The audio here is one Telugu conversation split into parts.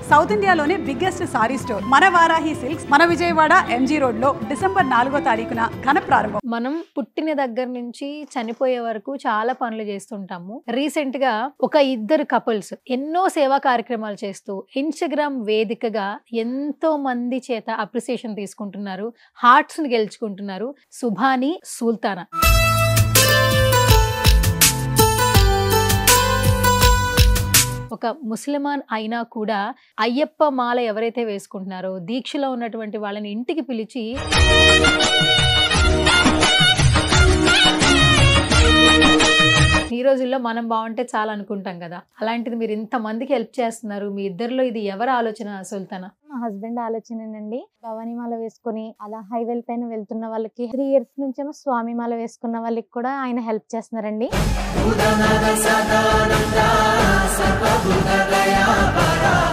సౌత్ ఇండియాలోనే బిగ్గెస్ట్ సారీ స్టోర్ మన వారాహి సిల్క్స్ మన విజయవాడ ఎంజీ రోడ్ లో డిసెంబర్ 4వ తారీఖున ఘన ప్రారంభం. మనం పుట్టిన దగ్గర నుంచి చనిపోయే వరకు చాలా పనులు చేస్తుంటాము. రీసెంట్ గా ఒక ఇద్దరు కపుల్స్ ఎన్నో సేవా కార్యక్రమాలు చేస్తూ ఇన్స్టాగ్రామ్ వేదికగా ఎంతో మంది చేత అప్రిసియేషన్ తీసుకుంటున్నారు, హార్ట్స్ ని గెలుచుకుంటున్నారు. సుభాని, సుల్తానా. ఒక ముస్లిమాన్ అయినా కూడా అయ్యప్ప మాల ఎవరైతే వేసుకుంటున్నారో దీక్షలో ఉన్నటువంటి వాళ్ళని ఇంటికి పిలిచి ఈ రోజుల్లో మనం బాగుంటే చాలా అనుకుంటాం కదా, అలాంటిది మీరు ఇంత మందికి హెల్ప్ చేస్తున్నారు. మీ ఇద్దరిలో ఇది ఎవరి ఆలోచన సుల్తానా? మా హస్బెండ్ ఆలోచనేనండి. భవానీ మాల వేసుకొని అలా హైవేల పైన వెళ్తున్న వాళ్ళకి 3 years నుంచేమో స్వామి మాల వేసుకున్న వాళ్ళకి కూడా ఆయన హెల్ప్ చేస్తున్నారండి.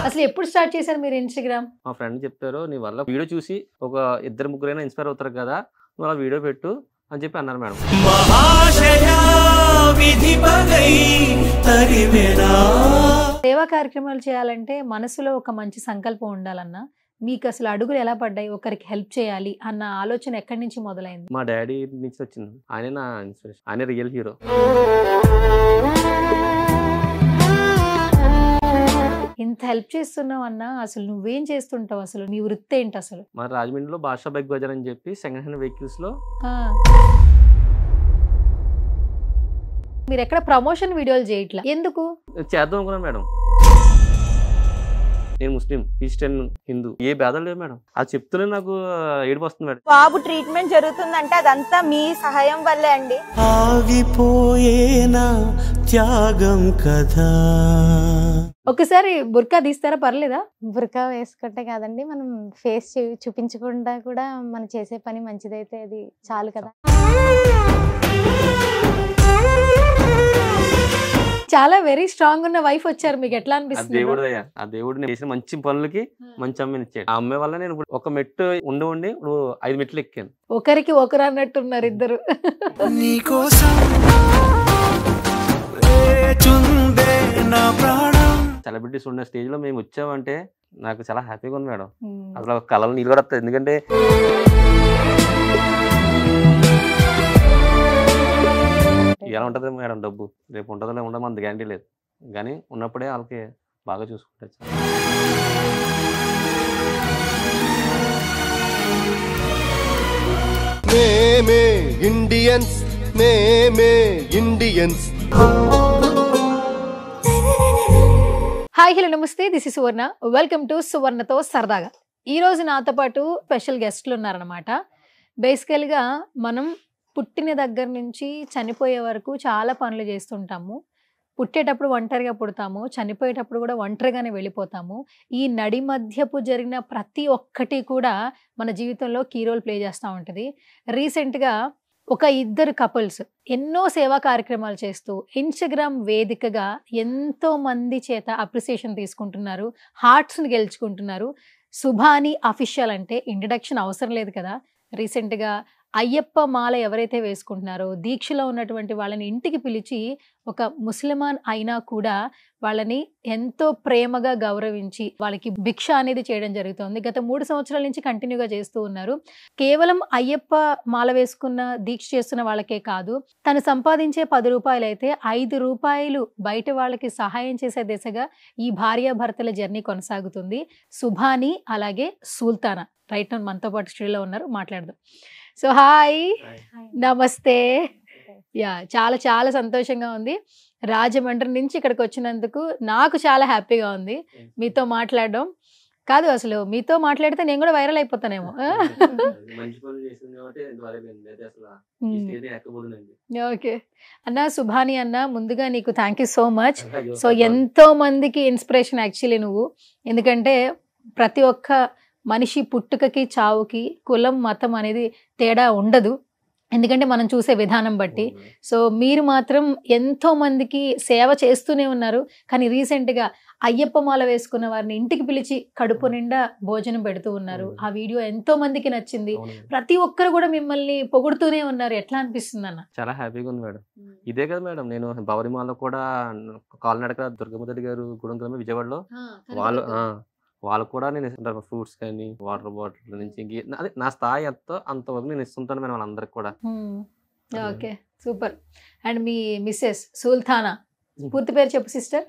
అసలు ఎప్పుడు స్టార్ట్ చేశారు మీరు ఇన్స్టాగ్రామ్? మా ఫ్రెండ్ చెప్తారు, నీ వల్ల వీడియో చూసి ఒక 2-3 ఇన్స్పైర్ అవుతారు కదా, నువ్వు అలా వీడియో పెట్టు అని చెప్పి అన్నారు మేడం. సేవా కార్యక్రమాలు చేయాలంటే మనసులో ఒక మంచి సంకల్పం ఉండాలన్నా, మీకు అసలు అడుగులు ఎలా పడ్డాయి? ఒకరికి హెల్ప్ చేయాలి అన్న ఆలోచన ఎక్కడి నుంచి మొదలైంది? మా డాడీ నుంచి వచ్చింది. ఆయన నా ఇన్స్పిరేషన్, ఆయన రియల్ హీరో. ఇంత హెల్ప్ చేస్తున్నావు అన్నా, అసలు నువ్వేం చేస్తుంటావు? అసలు నీ వృత్తి ఏంటి అసలు? మా రాజమండ్రిలో బాషా బైక్ బజార్ అని చెప్పి సెకండ్ హ్యాండ్ వెహికల్స్ లో మీరు ఎక్కడ ప్రమోషన్ వీడియోలు చేయట్లా, ఎందుకు? చేద్దాం అనుకున్నాను మేడం. నేను ముస్లిం, క్రిస్టియన్, హిందూ ఏ భేదాలు లేవు మేడం. అది చెప్తూనే నాకు ఏడుపు వస్తుంది మేడం. బాబు ట్రీట్మెంట్ జరుగుతుందంటే అదంతా మీ సహాయం వల్లే అండి. ఆగిపోయేనా త్యాగం కదా. ఒకసారి బుర్కా తీస్తారా? పర్లేదా? బుర్కా వేసుకుంటే కాదండి, మనం ఫేస్ చూపించకుండా కూడా మనం చేసే పని మంచిదైతే అది చాలు కదా. చాలా వెరీ స్ట్రాంగ్ ఉన్న వైఫ్ వచ్చారు, మీకు ఎట్లా అనిపిస్తుంది? ఆ దేవుడు చేసిన మంచి పనులకి మంచి అమ్మని ఇచ్చాడు. ఆ అమ్మాయి వల్ల నేను ఒక మెట్టు ఉండి ఇప్పుడు 5 మెట్లు ఎక్కాను. ఒకరికి ఒకరు అన్నట్టున్నారు ఇద్దరు. సెలబ్రిటీస్ ఉన్న స్టేజ్ లో మేము వచ్చామంటే నాకు చాలా హ్యాపీగా ఉంది మేడం. అసలు కళలు నీళ్ళు కూడా వస్తాయి. ఎందుకంటే ఎలా ఉంటుంది మేడం డబ్బు, రేపు ఉంటుందో ఉండదు మన గ్యారంటీ లేదు, కానీ ఉన్నప్పుడే వాళ్ళకి బాగా చూసుకుంటారు. మేమే ఇండియన్స్, మేమే Indians. Hi, hello, namaste. This is Suvarna. Welcome to సువర్ణతో సరదాగా. ఈ రోజు నాతో పాటు స్పెషల్ గెస్ట్లు ఉన్నారనమాట. బేసికల్గా మనం పుట్టిన దగ్గర నుంచి చనిపోయే వరకు చాలా పనులు చేస్తుంటాము. పుట్టేటప్పుడు ఒంటరిగా పుడతాము, చనిపోయేటప్పుడు కూడా ఒంటరిగానే వెళ్ళిపోతాము. ఈ నడి మధ్యపు జరిగిన ప్రతి ఒక్కటి కూడా మన జీవితంలో కీ రోల్ ప్లే చేస్తూ ఉంటుంది. రీసెంట్గా ఒక ఇద్దరు కపుల్స్ ఎన్నో సేవా కార్యక్రమాలు చేస్తూ ఇన్స్టాగ్రామ్ వేదికగా ఎంతో మంది చేత అప్రిసియేషన్ తీసుకుంటున్నారు, హార్ట్స్ని గెలుచుకుంటున్నారు. సుభాని అఫీషియల్ అంటే ఇంట్రడక్షన్ అవసరం లేదు కదా. రీసెంట్గా అయ్యప్ప మాల ఎవరైతే వేసుకుంటున్నారో దీక్షలో ఉన్నటువంటి వాళ్ళని ఇంటికి పిలిచి ఒక ముస్లిమాన్ అయినా కూడా వాళ్ళని ఎంతో ప్రేమగా గౌరవించి వాళ్ళకి భిక్ష అనేది చేయడం జరుగుతుంది. గత 3 సంవత్సరాల నుంచి కంటిన్యూగా చేస్తూ ఉన్నారు. కేవలం అయ్యప్ప మాల వేసుకున్న దీక్ష చేస్తున్న వాళ్ళకే కాదు, తను సంపాదించే 10 రూపాయలు అయితే 5 రూపాయలు బయట వాళ్ళకి సహాయం చేసే దిశగా ఈ భార్యాభర్తల జర్నీ కొనసాగుతుంది. సుభాని అలాగే సుల్తానా రైట్ నౌ మనతో పాటు స్టూడియోలో ఉన్నారు, మాట్లాడదాం. సో హాయ్, నమస్తే. యా, చాలా చాలా సంతోషంగా ఉంది. రాజమండ్రి నుంచి ఇక్కడికి వచ్చినందుకు నాకు చాలా హ్యాపీగా ఉంది మీతో మాట్లాడడం. కాదు, అసలు మీతో మాట్లాడితే నేను కూడా వైరల్ అయిపోతానేమో. ఓకే అన్న, సుభాని అన్న, ముందుగా నీకు thank you so much. So ఎంతో మందికి ఇన్స్పిరేషన్ యాక్చువల్లీ నువ్వు. ఎందుకంటే ప్రతి ఒక్క మనిషి పుట్టుకకి చావుకి కులం మతం అనేది తేడా ఉండదు, ఎందుకంటే మనం చూసే విధానం బట్టి. సో మీరు మాత్రం ఎంతో మందికి సేవ చేస్తూనే ఉన్నారు. కానీ రీసెంట్గా అయ్యప్ప మాల వేసుకున్న వారిని ఇంటికి పిలిచి కడుపు నిండా భోజనం పెడుతూ ఉన్నారు. ఆ వీడియో ఎంతో మందికి నచ్చింది. ప్రతి ఒక్కరు కూడా మిమ్మల్ని పొగుడుతూనే ఉన్నారు. ఎట్లా అనిపిస్తుంది అన్న? చాలా హ్యాపీగా ఉంది మేడం. ఇదే కదా మేడం, నేను భవరిమాలో కూడా కాలినడక దుర్గమ్మ తల్లి గారు గుడం విజయవాడలో వాళ్ళు వాళ్ళకు కూడా నేను ఇస్తుంటాను ఫ్రూట్స్ కానీ వాటర్ బాటిల్ నుంచి అదే నా స్థాయి ఎంతో అంతవరకు నేను ఇస్తుంటాను మేడం వాళ్ళందరికి కూడా. Okay, super. అండ్ మీ మిస్సెస్ సుల్తానా, పూర్తి పేరు చెప్పు సిస్టర్.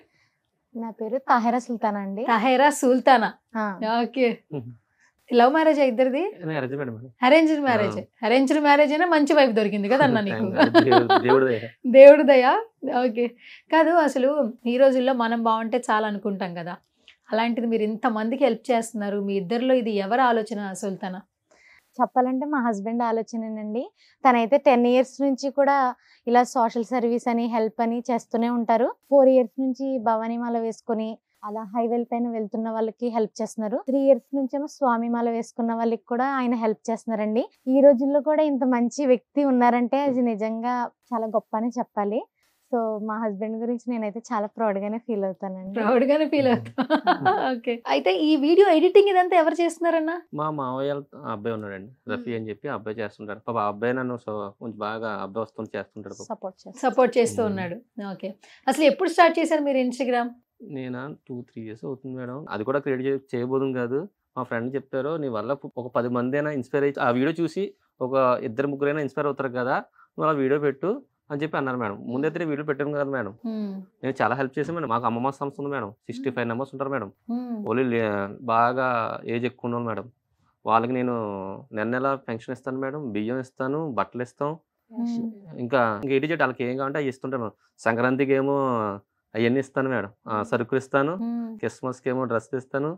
నా పేరు తాహిరా సుల్తానా అండి. తహేరా సుల్తానా. ఆ, ఓకే. లవ్ మ్యారేజ్ ఇద్దరిది? Arrange madam. Arranged marriage. Arranged marriage అయినా మంచి వైఫ్ దొరికింది కదా అన్న నీకు. దేవుడు దేవుడి దయ. ఓకే. కాదు, అసలు ఈ రోజుల్లో మనం బాగుంటే చాలా అనుకుంటాం కదా, అలాంటిది మీరు ఇంతమందికి హెల్ప్ చేస్తున్నారు. మీ ఇద్దరిలో ఇది ఎవరి ఆలోచన సుల్తానా? చెప్పాలంటే మా హస్బెండ్ ఆలోచనేనండి. తనైతే 10 years నుంచి కూడా ఇలా సోషల్ సర్వీస్ అని హెల్ప్ అని చేస్తూనే ఉంటారు. 4 years నుంచి భవానీ మాల వేసుకొని అలా హైవేల పైన వెళ్తున్న వాళ్ళకి హెల్ప్ చేస్తున్నారు. 3 years నుంచేమో స్వామి మాల వేసుకున్న వాళ్ళకి కూడా ఆయన హెల్ప్ చేస్తున్నారండి. ఈ రోజుల్లో కూడా ఇంత మంచి వ్యక్తి ఉన్నారంటే అది నిజంగా చాలా గొప్ప అని చెప్పాలి. సో మా హస్బెండ్ గురించి నేనైతే చాలా ప్రౌడ్ గానే ఫీల్ అవుతానండి. ప్రౌడ్ గానే ఫీల్ అవుతా. ఓకే. అయితే ఈ వీడియో ఎడిటింగ్ ఇదంతా ఎవరు చేస్తున్నారన్నా? మా మావయ్య అబ్బాయి ఉన్నాడండి, రఫీ అని చెప్పి అబ్బాయి చేస్తుంటాడు. పాప ఆ అబ్బాయి నన్ను కొంచెం బాగా అబ్బాయి వస్తుంది చేస్తుంటాడు పాపం. సపోర్ట్ చేస్తూ ఉన్నాడు. ఓకే. అసలు ఎప్పుడు స్టార్ట్ చేశారు మీరు ఇన్స్టాగ్రామ్? నేను 2-3 years అవుతుంది మేడం. అది కూడా క్రియేట్ చేయబోదు కాదు. మా ఫ్రెండ్ చెప్పారు, నీ వల్ల ఒక 10 మంది అయినా ఇన్స్పైర్ అయ్యి ఆ వీడియో చూసి ఒక 2-3 ఇన్స్పైర్ అవుతారు కదా, నువ్వు అలా వీడియో పెట్టు అని చెప్పి అన్నారు మేడం. ముందైతే వీడియో పెట్టాను కదా మేడం, నేను చాలా హెల్ప్ చేశాను మేడం. మాకు అమ్మమ్మ సంస్థ ఉంది మేడం, 65 members ఉంటారు మేడం. ఓన్లీ బాగా ఏజ్ ఎక్కువ ఉన్నాను మేడం. వాళ్ళకి నేను నెల పెన్షన్ ఇస్తాను మేడం, బియ్యం ఇస్తాను, బట్టలు ఇస్తాం, ఇంకా ఏటి చెట్టు వాళ్ళకి ఏం కావాలంటే అవి ఇస్తుంటాను. సంక్రాంతికి ఏమో అవన్నీ ఇస్తాను మేడం, సరుకులు ఇస్తాను. క్రిస్మస్కి ఏమో డ్రెస్లు ఇస్తాను.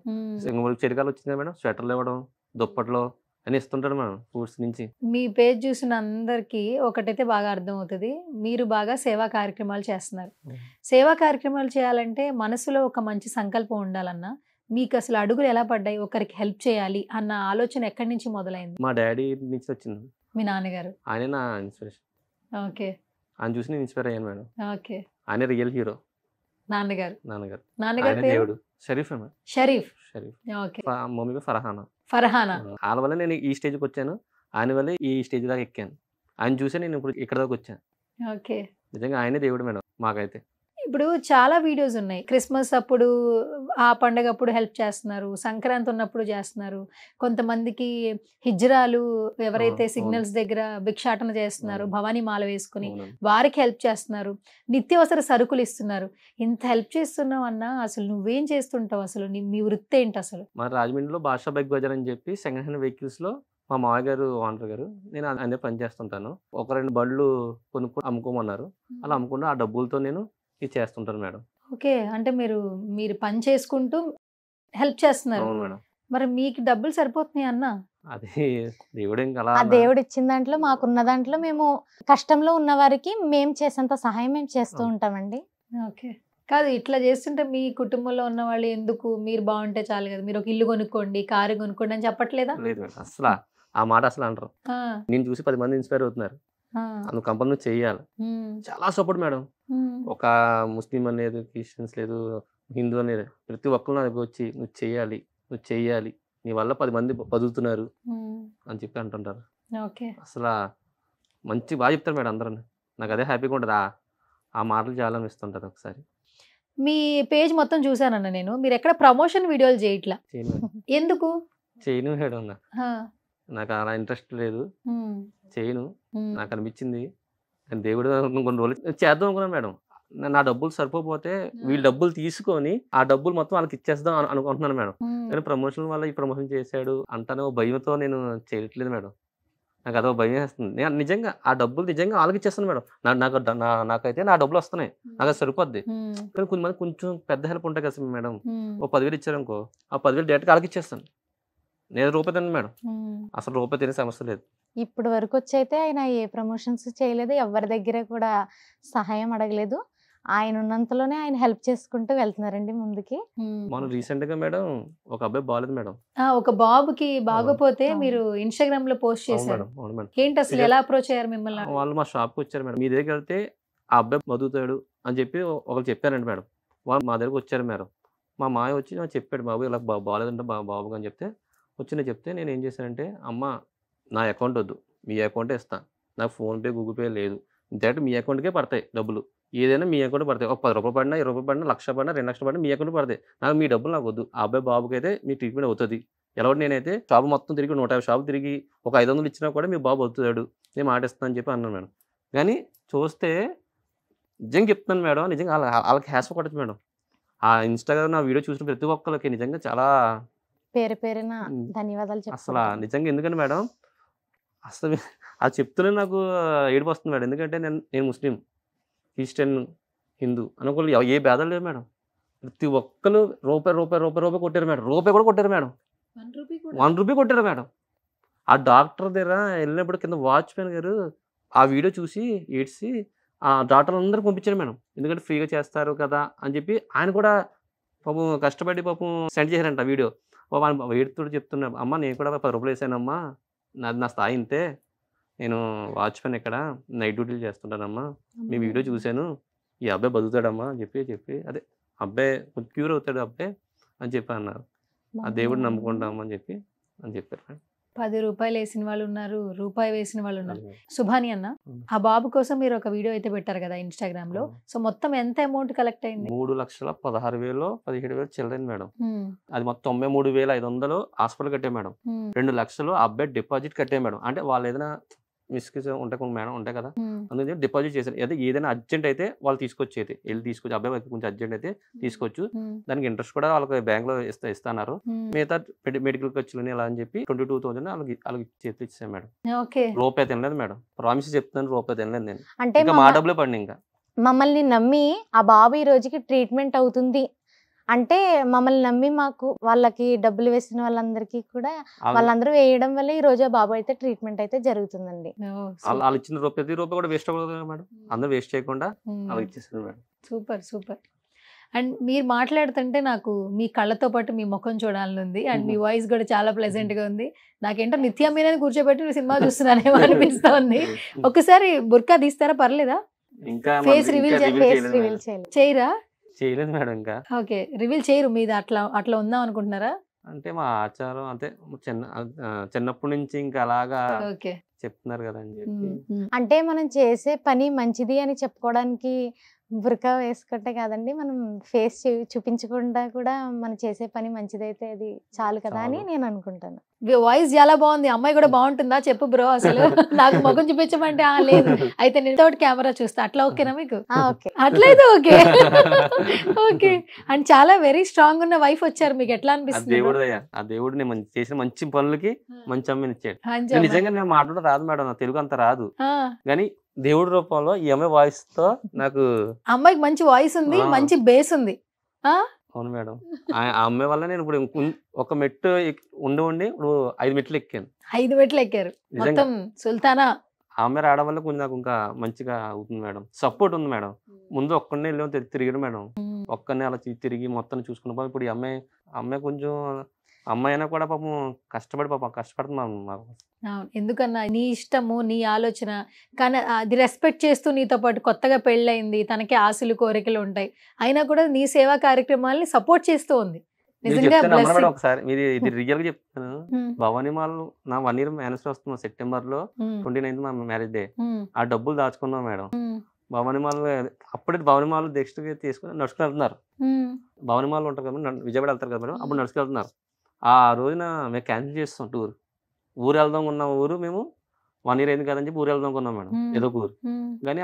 చలికాలం వచ్చింది కదా మేడం, స్వెటర్లు ఇవ్వడం, దుప్పట్లు అని ఇస్తుంటారు మేడం ఫ్రూట్స్ నుంచి. మీ పేజ్ చూసిన అందరికీ ఒకటైతే బాగా అర్థం అవుతుంది, మీరు బాగా సేవా కార్యక్రమాలు చేస్తున్నారు. సేవా కార్యక్రమాలు చేయాలంటే మనసులో ఒక మంచి సంకల్పం ఉండాలన్నా, మీకు అసలు అడుగులు ఎలా పడ్డాయి? ఒకరికి హెల్ప్ చేయాలి అన్న ఆలోచన ఎక్కడి నుంచి మొదలైంది? మా డాడీ నుంచి వచ్చింది. మీ నాన్నగారు? ఆయనే నా ఇన్స్పిరేషన్. ఓకే. ఆయన చూసి నేను ఇన్స్పైర్ అయ్యాను మేడం. ఓకే. ఆయన రియల్ హీరో. నాన్నగారు ఆయన దేవుడు. Sharif madam. Sharif. Okay. Mummy Farhana. Farhana. వాళ్ళ వల్ల నేను ఈ స్టేజ్కి వచ్చాను, ఆయన వల్ల ఈ స్టేజ్ దాకా ఎక్కాను. ఆయన చూసే నేను ఇప్పుడు ఇక్కడ దాకా వచ్చాను. ఓకే. నిజంగా ఆయనే దేవుడు మేడం మాకైతే. ఇప్పుడు చాలా వీడియోస్ ఉన్నాయి, క్రిస్మస్ అప్పుడు ఆ పండగ అప్పుడు హెల్ప్ చేస్తున్నారు, సంక్రాంతి ఉన్నప్పుడు చేస్తున్నారు, కొంతమందికి హిజ్రాలు ఎవరైతే సిగ్నల్స్ దగ్గర భిక్షాటన చేస్తున్నారు భవానీ మాల వేసుకుని వారికి హెల్ప్ చేస్తున్నారు, నిత్యావసర సరుకులు ఇస్తున్నారు. ఇంత హెల్ప్ చేస్తున్నావు అన్నా, అసలు నువ్వేం చేస్తుంటావు? అసలు మీ వృత్తి ఏంటి అసలు? మా రాజమండ్రిలో బాషా బైక్ బజార్ అని చెప్పి సెకండ్ హ్యాండ్ వెహికల్స్ లో మా మామయ్య గారు ఓనర్ గారు, నేను అదే పని చేస్తుంటాను. 1-2 బండ్లు కొనుక్కొని అమ్ముకోమన్నారు, అలా అమ్ముకుంటూ ఆ డబ్బులతో నేను ఇది చేస్తుంటాను మేడం. ఓకే. అంటే మీరు పని చేసుకుంటూ హెల్ప్ చేస్తున్నారు. అవును మేడం. మరి మీకు డబ్బులు సరిపోతున్నాయి అన్న? అది దేవుడు ఇంకా అలా ఆ దేవుడు ఇచ్చిన దాంట్లో మాకున్న దాంట్లో మేము కష్టంలో ఉన్న వారికి మేము చేసేంత సహాయం మేము చేస్తూ ఉంటామండి. ఓకే. కాదు, ఇట్లా చేస్తుంటే మీ కుటుంబంలో ఉన్న వాళ్ళు ఎందుకు మీరు బాగుంటే చాలు కదా, మీరు ఒక ఇల్లు కొనుక్కోండి, కారు కొనుక్కోండి అని చెప్పట్లేదా? లేదు మేడం, అసలు ఆ మాట అసలు అంటారు. నేను చూసి 10 మంది ఇన్స్పైర్ అవుతున్నారు, నువ్వు కంపల్సరీ నువ్వు చెయ్యాలి. చాలా సపోర్ట్ మేడం. ఒక ముస్లిం అనేది, క్రిస్టియన్స్ లేదు, హిందూ అనేది, ప్రతి ఒక్కరు నా దగ్గర వచ్చి నువ్వు చెయ్యాలి, నీ వల్ల 10 మంది బతుకుతున్నారు అని చెప్పి అంటుంటారు. అసలు మంచి బాగా చెప్తారు మేడం అందరూ. నాకు అదే హ్యాపీగా ఉంటుంది, ఆ మాటలు చాలా ఇస్తుంటారు. ఒకసారి మీ పేజ్ మొత్తం చూసానన్న నేను, మీరు ఎక్కడ ప్రమోషన్ వీడియోలు చేయట్లా, ఎందుకు? చేయను మేడం, నాకు అలా ఇంట్రెస్ట్ లేదు, చేయను. నాకు అనిపించింది దేవుడు కొన్ని రోజులు చేద్దాం అనుకున్నాను మేడం. నా డబ్బులు సరిపోతే వీళ్ళు డబ్బులు తీసుకొని ఆ డబ్బులు మొత్తం వాళ్ళకి ఇచ్చేద్దాం అనుకుంటున్నాను మేడం. కానీ ప్రమోషన్ వల్ల ఈ ప్రమోషన్ చేశాడు అంటానే భయంతో నేను చేయట్లేదు మేడం. నాకు అదో భయం వేస్తుంది. నేను నిజంగా ఆ డబ్బులు నిజంగా వాళ్ళకి ఇచ్చేస్తాను మేడం. నాకైతే నా డబ్బులు వస్తున్నాయి, నాకు అది సరిపోద్ది. కానీ కొంతమంది కొంచెం పెద్ద హెల్ప్ ఉంటాయి కదా మేడం, ఓ 10,000 ఇచ్చారనుకో, ఆ 10,000 డైరెక్ట్గా వాళ్ళకి ఇచ్చేస్తాను. నేను రూపాయి తిన్నాను మేడం, అసలు రూపాయి తినే సమస్య లేదు. ఇప్పటి వరకు వచ్చి అయితే ఆయన ఏ ప్రమోషన్స్ చేయలేదు, ఎవరి దగ్గర కూడా సహాయం అడగలేదు. ఆయన ఉన్నంతలోనే ఆయన హెల్ప్ చేసుకుంటూ వెళ్తున్నారండి ముందుకి. మనం రీసెంట్ గా మేడం ఒక అబ్బాయి బాగాలేదు మేడం, ఒక బాబుకి బాగోపోతే మీరు ఇన్స్టాగ్రామ్ లో పోస్ట్ చేశారు. ఏంటి అసలు ఎలా అప్రోచ్ అయ్యారు మిమ్మల్ని? వాళ్ళు మా షాప్ కి వచ్చారు మేడం, మీ దగ్గరికి వెళ్తే ఆ అబ్బాయి బతుకుతాడు అని చెప్పి ఒకరు చెప్పారండి మేడం. వాళ్ళు మా దగ్గరకు వచ్చారు మేడం. మా మాయ వచ్చి నాకు చెప్పాడు, బాబు ఇలా బాగాలేదంటే బాబు అని చెప్తే వచ్చి నేను చెప్తే నేను ఏం చేశానంటే, అమ్మ నా అకౌంట్ వద్దు, మీ అకౌంటే ఇస్తాను, నాకు ఫోన్పే గూగుల్ పే లేదు, డైరెక్ట్ మీ అకౌంట్కే పడతాయి డబ్బులు, ఏదైనా మీ అకౌంట్ పడతాయి. ఒక 10 రూపాయలు పడినా, 20 రూపాయలు పడినా, 1,00,000 పడినా, 2,00,000 పడినా మీ అకౌంట్ పడతాయి. నాకు మీ డబ్బులు నాకు వద్దు. ఆ అబ్బాయి బాబుకైతే మీ ట్రీట్మెంట్ అవుతుంది. ఎలా నేనైతే షాప్ మొత్తం తిరిగి 150 షాపులు తిరిగి ఒక 500 ఇచ్చినా కూడా మీ బాబు అవుతాడు. నేను మాట ఇస్తాను అని చెప్పి అన్నాను మేడం. కానీ చూస్తే నిజంగా చెప్తున్నాను మేడం, నిజంగా వాళ్ళకి హ్యాస్ కొట్టచ్చు మేడం. ఆ ఇన్‌స్టాగ్రామ్ నా వీడియో చూసిన ప్రతి ఒక్కళ్ళకి నిజంగా చాలా పేరున ధన్యవాదాలు అసలు చెప్పుకుంటున్నాను. నిజంగా ఎందుకంటే మేడం అసలు అది చెప్తూనే నాకు ఏడుపు వస్తుంది మేడం. ఎందుకంటే నేను ముస్లిం, క్రిస్టియన్, హిందూ అనుకోలేదు, ఏ భేదాలు లేవు మేడం. ప్రతి ఒక్కరు రూపాయి కొట్టారు మేడం. రూపాయి కూడా కొట్టారు మేడం. 1 రూపీ కొట్టారు మేడం. ఆ డాక్టర్ దగ్గర వెళ్ళినప్పుడు కింద వాచ్మెన్ గారు ఆ వీడియో చూసి ఏడ్చి ఆ డాక్టర్ అందరూ పంపించారు మేడం. ఎందుకంటే ఫ్రీగా చేస్తారు కదా అని చెప్పి ఆయన కూడా పాపం కష్టపడి పాపం సెండ్ చేశారంట ఆ వీడియో. పాపం ఆయన ఏడుతూ చెప్తున్నా, అమ్మ నేను కూడా 10 రూపాయలు వేసానమ్మా, నా స్థాయి ఇంతే, నేను వాచ్మెన్ ఇక్కడ నైట్ డ్యూటీలు చేస్తుంటానమ్మా, మీ వీడియో చూశాను, ఈ అబ్బాయి బతుకుతాడమ్మా అని చెప్పి అదే అబ్బాయి క్యూర్ అవుతాడు అబ్బాయి అని చెప్పి అన్నారు. ఆ దేవుడిని నమ్ముకుంటామని చెప్పారు. 10 రూపాయలు వేసిన వాళ్ళు ఉన్నారు, రూపాయి వేసిన వాళ్ళు ఉన్నారు. సుభాని అన్న, ఆ బాబు కోసం మీరు ఒక వీడియో అయితే పెట్టారు కదా ఇన్‌స్టాగ్రామ్ లో. సో మొత్తం ఎంత అమౌంట్ కలెక్ట్ అయింది? 3,16,000 17,000 చిల్లరైంది మేడం. అది మొత్తం 93,500 హాస్పిటల్ కట్టే మేడం. 2 లక్షలు ఆ అబ్బాయి డిపాజిట్ కట్టే మేడం. అంటే వాళ్ళు ఏదైనా మిస్కిస్ ఉంటాయి మేడం, ఉంటాయి కదా, అందుకే డిపాజిట్ చేశారు. అదే ఏదైనా అర్జెంట్ అయితే వాళ్ళు తీసుకొచ్చేది, వెళ్ళి తీసుకొచ్చి అబ్బాయి కొంచెం అర్జెంట్ అయితే తీసుకోవచ్చు, దానికి ఇంట్రెస్ట్ కూడా వాళ్ళకి బ్యాంక్ లో ఇస్తున్నారు, మిగతా మెడికల్ ఖర్చులని అలా అని చెప్పి 22,000 వాళ్ళకి చేతులు ఇచ్చాను మేడం. రూపాయి తినలేదు మేడం, ప్రామిస్ చెప్తున్నాను, రూపాయి తినలేదు నేను. అంటే ఇంకా మా డబ్బులే పడి ఇంకా మమ్మల్ని నమ్మి ఆ బాబు ఈ రోజుకి ట్రీట్మెంట్ అవుతుంది అంటే మమ్మల్ని నమ్మి మాకు వాళ్ళకి డబ్బులు వేసిన వాళ్ళందరికీ కూడా వాళ్ళందరూ వేయడం వల్ల ఈ రోజు ఆ బాబు అయితే ట్రీట్మెంట్ అయితే జరుగుతుందండి. వాళ్ళు ఇచ్చిన ప్రతి రూపాయి కూడా వేస్ట్ అవ్వదు మేడం, అందరూ వేస్ట్ చేయకుండా అలా ఇచ్చేసారు మేడం. సూపర్. అండ్ మీరు మాట్లాడుతుంటే నాకు మీ కళ్ళతో పాటు మీ ముఖం చూడాలని ఉంది. అండ్ మీ వాయిస్ కూడా చాలా ప్లెజెంట్ గా ఉంది. నాకేంటో నిత్య మీనని కూర్చోబెట్టి సినిమా చూస్తున్నానేమో అనిపిస్తోంది. ఒకసారి బుర్కా తీస్తారా, పర్లేదా? ఇంకా ఫేస్ రివీల్ చేయరా? చేయలేదు మేడం ఇంకా. ఓకే, రివీల్ చేయరు మీద అట్లా ఉందాం అనుకుంటున్నారా? అంటే మా ఆచారం అంతే, చిన్నప్పటి నుంచి ఇంకా అలాగా చెప్తున్నారు కదా అని చెప్పి. అంటే మనం చేసే పని మంచిది అని చెప్పుకోవడానికి బుర్కా వేసుకుంటే కాదండి, మనం ఫేస్ చూపించకుండా కూడా మనం చేసే పని మంచిదైతే అది చాలు కదా అని నేను అనుకుంటాను. వాయిస్ చాలా బాగుంది. అమ్మాయి కూడా బాగుంటుందా చెప్పు బ్రో. అసలు నాకు ముఖం చూపించమంటే లేదు, అయితే నేను తోటి కెమెరా చూస్తా, అట్లా ఓకేనా మీకు? అట్లయితే ఓకే. ఓకే. అండ్ చాలా వెరీ స్ట్రాంగ్ ఉన్న వైఫ్ వచ్చారు, మీకు ఎట్లా అనిపిస్తుంది? ఆ దేవుడు నేను చేసిన మంచి పనులకి మంచి అమ్మని ఇచ్చాడు. నిజంగా నేను మాట్లాడడం రాదు మేడం, నాకు తెలుగు అంత రాదు, కానీ దేవుడి రూపంలో ఈ అమ్మాయి వాయిస్ తో నాకు, అమ్మాయికి మంచి వాయిస్ ఉంది, మంచి బేస్ ఉంది. అవును మేడం, ఆ అమ్మాయి వల్ల నేను ఇప్పుడు ఒక మెట్టు ఉండి ఇప్పుడు 5 మెట్లు ఎక్కాను. 5 మెట్లు ఎక్కారు మొత్తం సుల్తానా. ఆ అమ్మాయి రావడం వల్ల కొంచెం నాకు ఇంకా మంచిగా అవుతుంది మేడం, సపోర్ట్ ఉంది మేడం. ముందు ఒక్కడనే వెళ్ళాము తిరిగాడు మేడం, ఒక్కడనే అలా తిరిగి మొత్తం చూసుకున్న. ఇప్పుడు ఈ అమ్మాయి కొంచెం అమ్మాయి అయినా కూడా పాపం కష్టపడుతున్నాం మాకు. ఎందుకన్నా నీ ఇష్టము, నీ ఆలోచన, కానీ అది రెస్పెక్ట్ చేస్తూ నీతో పాటు కొత్తగా పెళ్ళయింది, తనకి ఆశలు కోరికలు ఉంటాయి, అయినా కూడా నీ సేవా కార్యక్రమాలని సపోర్ట్ చేస్తూ ఉంది. నిజంగా ఒకసారి మీరు ఇది రియల్ గా చెప్తాను, భవానీ మాల్ నా 1 year యానివర్సరీ వస్తున్నాం సెప్టెంబర్ లో 29th మా మ్యారేజ్ డే. ఆ డబ్బులు దాచుకున్నాం మేడం. భవానీ మాల్ అప్పుడే భవానీ మాల్ నెక్స్ట్ తీసుకుని నడుచుకుని వెళ్తున్నారు. భవానీ మాల్ ఉంటారు కదా, విజయవాడ వెళ్తారు కదా మేడం, అప్పుడు నడుచుకు వెళ్తున్నారు. ఆ రోజున మేము క్యాన్సిల్ చేస్తాం టూర్, ఊరు వెళ్దాం ఉన్న ఊరు మేము 1 year అయింది కదని చెప్పి ఊరు వెళ్దాం కొన్నాం మేడం, ఏదో ఊరు. కానీ